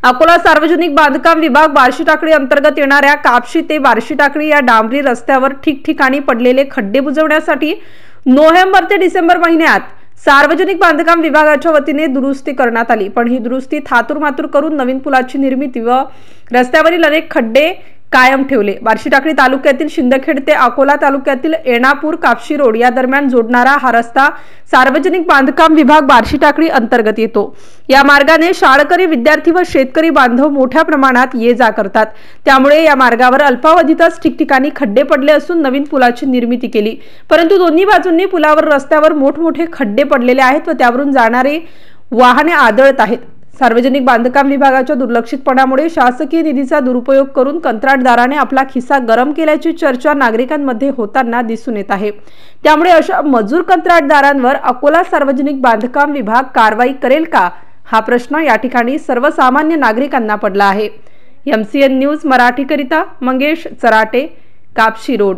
अकोला सार्वजनिक बांधकाम विभाग बार्शी टाकळी अंतर्गत येणाऱ्या कापशी ते बार्शी टाकळी या डांबरी रस्त्यावर ठिकठिकाणी पडलेले खड्डे बुजवण्यासाठी नोव्हेंबर ते डिसेंबर महिन्यात सार्वजनिक बांधकाम विभागाच्या वतीने दुरुस्ती करण्यात आली। पण ही दुरुस्ती थातूरमातूर करून नवीन पुलाची निर्मिती व रस्त्यावरील अनेक खड्डे कायम ठेवले। बार्शी टाकळी तालुक्यातील शिंदखेड ते अकोला तालुक्यातील एणापूर कापशी रोड या दरम्यान जोडणारा हा रस्ता सार्वजनिक बांधकाम विभाग बार्शी टाकळी अंतर्गत येतो। या मार्गाने शाळकरी विद्यार्थी व शेतकरी बांधव मोठ्या प्रमाणात ये जा करतात। त्यामुळे या मार्गावर अल्पावधीतच ठिकठिकाणी खड्डे पडले असून नवीन पुलाची निर्मिती केली, परंतु दोन्ही बाजूंनी पुलावर रस्त्यावर मोठमोठे खड्डे पडलेले आहेत व त्यावरून जाणारे वाहने आदळत आहेत। सार्वजनिक बांधकाम विभागाच्या दुर्लक्षितपणामुळे शासकीय निधीचा दुरुपयोग करून कंत्राटदाराने आपला खिसा गरम केल्याची चर्चा नागरिकांमध्ये होताना दिसून येत आहे। त्यामुळे अशा मजूर कंत्राटदारांवर अकोला सार्वजनिक बांधकाम विभाग कारवाई करेल का, हा प्रश्न या ठिकाणी सर्वसामान्य नागरिकांना पडला आहे। MCN न्यूज मराठी करिता मंगेश चराटे, कापशी रोड।